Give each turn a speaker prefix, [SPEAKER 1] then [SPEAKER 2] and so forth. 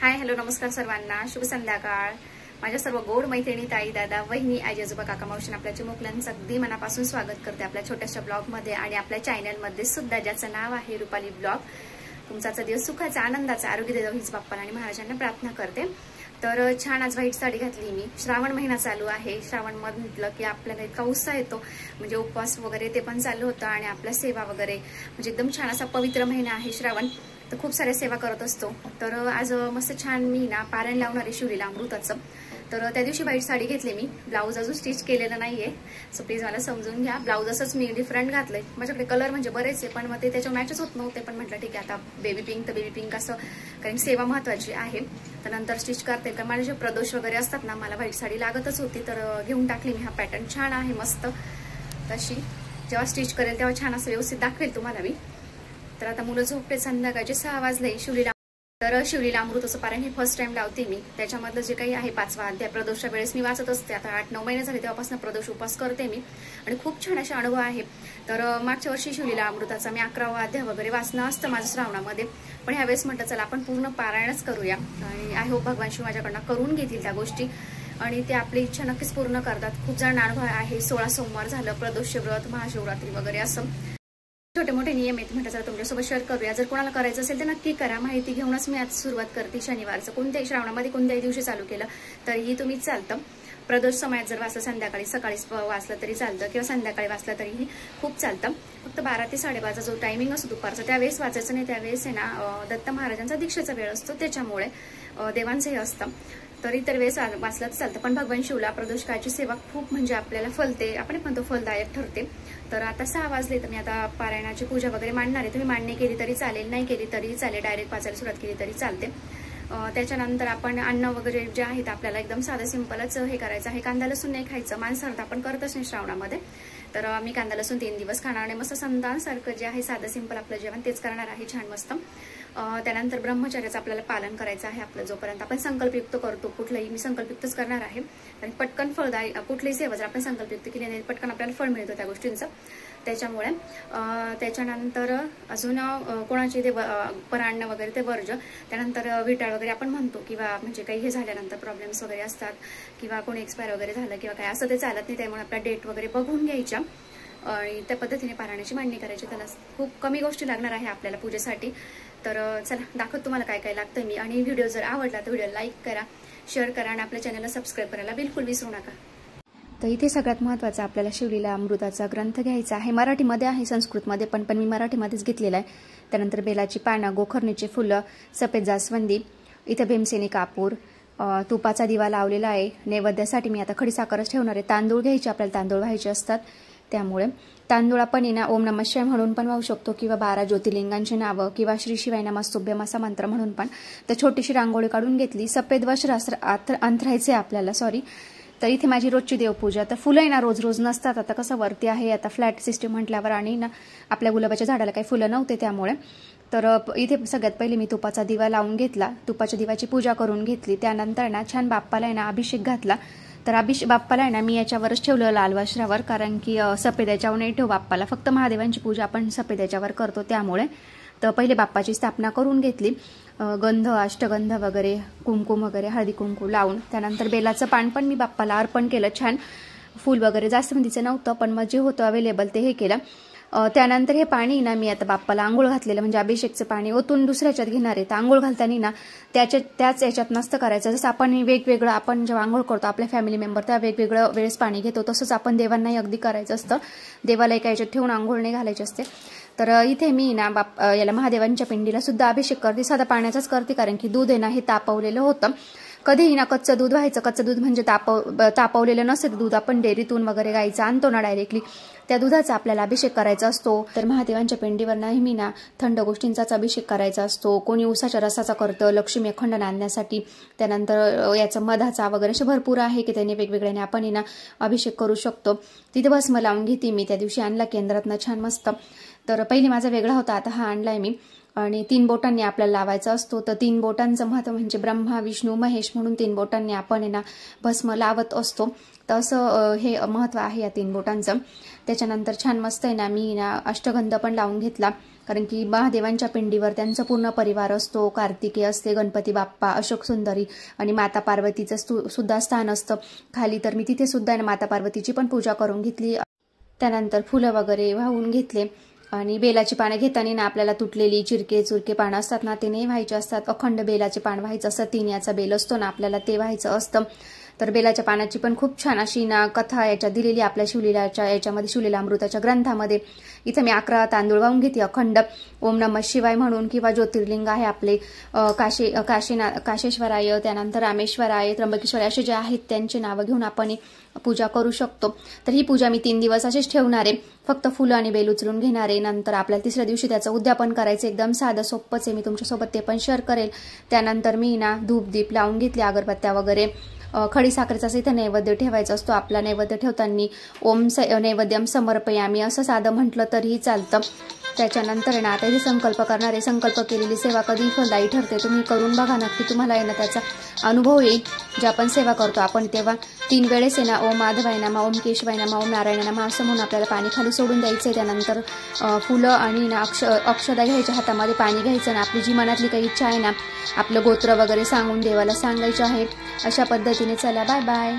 [SPEAKER 1] Hi hello नमस्कार सर्वांना, शुभ संध्याकाळ। माझ्या सर्व गोड मैत्रिणी, ताई, दादा, वहिनी, आजी, आजोबा, काका, मावशी आपल्या चिमुकल्यांचं अगदी मनापासून स्वागत करते आपल्या छोट्याशा ब्लॉग मध्ये आणि आपल्या चॅनल मध्ये सुद्धा, ज्याचं नाव आहे रुपाली ब्लॉग। तुमचा दिवस सुखाचा, आनंदाचा, आरोग्य देव हीच बाप्पा आणि महाराजांना प्रार्थना करते। तर छान आज व्हाईट साडी घातली मी। श्रावण महिना चालू आहे। श्रावण म्हटलं की आपल्याला इतका उत्साह येतो, म्हणजे उपवास वगैरे ते पण चालू होतं आणि आपल्या सेवा वगैरे, म्हणजे एकदम छान असा पवित्र महिना आहे श्रावण। तर खूप साऱ्या सेवा करत असतो। तर आज मस्त छान मी ना पारायण लावणार आहे शिवलीला अमृताचं। तर त्या दिवशी व्हाईट साडी घेतली मी। ब्लाऊज अजून स्टिच केलेलं नाहीये, सो प्लीज मला समजून घ्या। ब्लाऊज असंच मी डिफरंट घातलंय। माझ्याकडे कलर म्हणजे बरेच आहे, पण मग ते त्याच्यावर मॅचच होत नव्हते। पण म्हटलं ठीक आहे, आता बेबी पिंक तर बेबी पिंक असं, कारण सेवा महत्वाची आहे। तर नंतर स्टिच करते, कारण माझे जे प्रदोष वगैरे असतात ना, मला व्हाईट साडी लागतच होती, तर घेऊन टाकली मी। हा पॅटर्न छान आहे मस्त। तशी जेव्हा स्टिच करेल तेव्हा छान असं व्यवस्थित दाखवेल तुम्हाला मी। तर आता मुलं झोपते, संध्याकाळचे 6 वाजले। शिवलीला तर शिवलीला अमृताचं पारायण हे फर्स्ट टाइम लावते मी। त्याच्यामधलं जे काही आहे 5वा अध्याय प्रदोषच्या वेळेस मी वाचत असते। आता 8-9 महिने झाले तेव्हापासून प्रदोष उपास करते मी आणि खूप छान असे अनुभव आहे। तर मागच्या वर्षी शिवलीला अमृताचा मी 11वा अध्याय वगैरे वाचणं असतं माझं श्रावणामध्ये, पण ह्यावेळेस म्हटलं चला आपण पूर्ण पारायणच करूया आणि आय होप भगवान शिव माझ्याकडनं करून घेतील त्या गोष्टी आणि ते आपली इच्छा नक्कीच पूर्ण करतात। खूप जण अनुभव आहे। 16 सोमवार झालं, प्रदोष व्रत, महाशिवरात्री वगैरे असं छोटे मोठे नियम आहेत। म्हटलं चला तुमच्यासोबत शेअर करूया। जर कोणाला करायचं असेल तर नक्की करा। माहिती घेऊनच मी आज सुरुवात करते। शनिवारचं कोणत्याही श्रावणामध्ये कोणत्याही दिवशी चालू केलं तरीही तुम्ही चालतं। प्रदोष समयात जर वाचलं, संध्याकाळी सकाळी वाचलं तरी चालतं किंवा संध्याकाळी वाचलं तरीही खूप चालतं। फक्त 12 ते 12:30 जो टायमिंग असतो दुपारचा, त्यावेळेस वाचायचं नाही। त्यावेळेस आहे ना दत्त महाराजांचा दीक्षेचा वेळ असतो, त्याच्यामुळे देवांचं हे असतं। तर इतर वेळेस वाचलं तर चालतं, पण भगवान शिवला प्रदोष काळची सेवा खूप म्हणजे आपल्याला फलते, आपण म्हणतो फलदायक ठरते। तर आता 6 वाजले, तर मी आता पारायणाची पूजा वगैरे मांडणार आहे। तुम्ही मांडणी केली तरी चालेल, नाही केली तरी चालेल, डायरेक्ट वाचायला सुरुवात केली तरी चालते। त्याच्यानंतर आपण अन्न वगैरे जे आहेत आपल्याला एकदम साधं सिंपलच हे करायचं आहे। कांदा लसूण नाही खायचं, मांसाहार आपण करतच नाही श्रावणामध्ये। तर मी कांदा लसूण 3 दिवस खाणार नाही। मस्त संतांसारखं जे आहे साधं सिंपल आपलं जेवण तेच करणार आहे, छान मस्त। त्यानंतर ब्रह्मचर्याचं आपल्याला पालन करायचं आहे आपलं, जोपर्यंत आपण संकल्पयुक्त करतो कुठलंही, मी संकल्पयुक्तच करणार आहे। आणि पटकन फळदायी कुठलीही सेवा जर आपण संकल्पयुक्त केली नाही, पटकन आपल्याला फळ मिळतं त्या गोष्टींचं, त्याच्यामुळे त्याच्यानंतर अजून कोणाचे ते परान्न वगैरे ते वर्ज, त्यानंतर विटाळ वगैरे आपण म्हणतो, किंवा म्हणजे काही हे झाल्यानंतर प्रॉब्लेम्स वगैरे असतात, किंवा कोणी एक्सपायर वगैरे झालं किंवा काय असं ते चालत नाही, त्यामुळे आपल्या डेट वगैरे बघून घ्यायच्या आणि त्या पद्धतीने पारायणाची मांडणी करायची। त्याला खूप कमी गोष्टी लागणार आहे आपल्याला पूजेसाठी। तर चला दाखवत तुम्हाला काय काय लागतं मी। आणि व्हिडिओ जर आवडला तर व्हिडिओ लाईक करा, शेअर करा आणि आपल्या चॅनलला सबस्क्राईब करायला बिलकुल विसरू नका। तर इथे सगळ्यात महत्त्वाचं आपल्याला शिवलीला अमृताचा ग्रंथ घ्यायचा आहे। मराठीमध्ये आहे, संस्कृतमध्ये पण मी मराठीमध्येच घेतलेला आहे। त्यानंतर बेलाची पानं, गोखरणीचे फुलं, सफेद जास्वंदी, इथे भीमसेनी कापूर, तुपाचा दिवा लावलेला आहे। नैवेद्यासाठी मी आता खडीसाखरच ठेवणार आहे। तांदूळ घ्यायचे आपल्याला, तांदूळ व्हायचे असतात, त्यामुळे तांदूळ आपण ना ओम नमः शिवाय म्हणून पण वाहू शकतो, किंवा 12 ज्योतिर्लिंगांची नावं, किंवा श्री शिवाय नमस्तुभ्यम असा मंत्र म्हणून पण। तर छोटीशी रांगोळी काढून घेतली। सफेद वस्त्र अंथरायचे आपल्याला, सॉरी। तर इथे माझी रोजची देवपूजा। तर फुलं ना रोज रोज नसतात, आता कसं वरती आहे, आता फ्लॅट सिस्टम म्हटल्यावर, आणि ना आपल्या गुलाबाच्या झाडाला काही फुलं नव्हते त्यामुळे। तर इथे सगळ्यात पहिले मी तुपाचा दिवा लावून घेतला, तुपाच्या दिवाची पूजा करून घेतली। त्यानंतर ना छान बाप्पाला ना अभिषेक घातला। तर बाप्पाला ना मी याच्यावरच ठेवलं, लाल वस्त्रावर, कारण की सफेद याच्यावर नाही ठेव बाप्पाला, फक्त महादेवांची पूजा आपण सफेद याच्यावर करतो त्यामुळे। तर पहिले बाप्पाची स्थापना करून घेतली, गंध, अष्टगंध वगैरे, कुंकुम वगैरे, हळदी कुंकू लावून। त्यानंतर बेलाचं पान पण मी बाप्पाला अर्पण केलं, छान। फूल वगैरे जास्त म्हणजे नव्हतं, पण मग जे होतं अवेलेबल ते हे केलं। त्यानंतर हे पाणी ना मी आता बाप्पाला आंघोळ घातलेलं, म्हणजे अभिषेकचं पाणी ओतून दुसऱ्याच्यात घेणार आहे। तर आंघोळ घालताना ना त्याच याच्यात नसतं करायचं। जसं आपण वेगवेगळं, आपण जेव्हा आंघोळ करतो आपल्या फॅमिली मेंबर, त्या वेगवेगळं वेळेस पाणी घेतो, तसंच आपण देवांनाही अगदी करायचं असतं। देवाला एका याच्यात ठेवून आंघोळ नाही घालायची असते। तर इथे मी ना याला महादेवांच्या पिंडीला सुद्धा अभिषेक करते, साधा पाण्याचाच करते, कारण की दूध आहे ना हे तापवलेलं होतं। कधीही ना कच्चं दूध व्हायचं, कच्चं दूध म्हणजे तापवलेलं नसेल दूध, आपण डेअरीतून वगैरे गायचं आणतो ना डायरेक्टली, त्या दुधाचा आपल्याला अभिषेक करायचा असतो। तर महादेवांच्या पिंडीवर नेहमी ना थंड गोष्टींचाच अभिषेक करायचा असतो। कोणी उसाच्या रसाचा करतं लक्ष्मी अखंड आणण्यासाठी, त्यानंतर याचा मधाचा वगैरे असे भरपूर आहे की त्याने वेगवेगळ्याने आपण ना अभिषेक करू शकतो। तिथे भस्म लावून घेते मी, त्या दिवशी आणला केंद्रातनं छान मस्त। तर पहिले माझा वेगळा होता, आता हा आणलाय मी। आणि 3 बोटांनी आपल्याला लावायचा असतो। तर 3 बोटांचं महत्व म्हणजे ब्रह्मा विष्णू महेश म्हणून 3 बोटांनी आपण ना भस्म लावत असतो। तर असं हे महत्व आहे या 3 बोटांचं। त्याच्यानंतर छान मस्त आहे ना मी ना अष्टगंध पण लावून घेतला, कारण की महादेवांच्या पिंडीवर त्यांचा पूर्ण परिवार असतो. कार्तिकी असते, गणपती बाप्पा, अशोक सुंदरी आणि माता पार्वतीचं सुद्धा स्थान असतं खाली. तर मी तिथे सुद्धा माता पार्वतीची पण पूजा करून घेतली. त्यानंतर फुलं वगैरे वाहून घेतले आणि बेलाची पानं घेताना ना आपल्याला तुटलेली चिरके चुरके पानं असतात ना ते नाही व्हायचे असतात. अखंड बेलाचे पान व्हायचं असतं. 3 याचा बेल असतो ना आपल्याला ते व्हायचं असतं. तर बेलाच्या पानाची पण खूप छान अशी ना कथा याच्यात दिलेली आपल्या शिवलीलाच्या याच्यामध्ये, शिवलीला अमृताच्या ग्रंथामध्ये. इथं मी 11 तांदूळ वाहून घेते अखंड. ओम नमः शिवाय म्हणून किंवा ज्योतिर्लिंग आहे आपले काशेश्वराय, त्यानंतर रामेश्वराय, त्र्यंबकेश्वराय असे जे आहेत त्यांची नावं घेऊन आपण पूजा करू शकतो. तर ही पूजा मी 3 दिवस अशीच ठेवणार आहे. फक्त फुलं आणि बेल उचलून घेणार आहे. नंतर आपल्याला 3ऱ्या दिवशी त्याचं उद्यापन करायचं. एकदम साधं सोपंच आहे. मी तुमच्यासोबत ते पण शेअर करेल. त्यानंतर मी ना धूप दीप लावून घेतले, अगरबत्त्या वगैरे. खडी साखरेचा इथं नैवेद्य ठेवायचा असतो. आपला नैवेद्य ठेवताना ओम नैवेद्यम समर्पयामी असं साधं म्हटलं तरीही चालतं. त्याच्यानंतर ना आता हे संकल्प करणार आहे. संकल्प केलेली सेवा कधी फलदायी ठरते. तुम्ही करून बघा, नक्की तुम्हाला आहे ना त्याचा अनुभव येईल. जे आपण सेवा करतो आपण तेव्हा 3 वेळेस आहे ना ओम माधवाय नमः, ओम केशवाय नमः, ओम नारायण नमः असं म्हणून आपल्याला पाणी खाली सोडून द्यायचं आहे. त्यानंतर फुलं आणि ना अक्षदा घ्यायच्या, हातामध्ये पाणी घ्यायचं ना आपली जी मनातली काही इच्छा आहे ना, आपलं गोत्र वगैरे सांगून देवाला सांगायचं आहे. अशा पद्धतीने चला बाय बाय.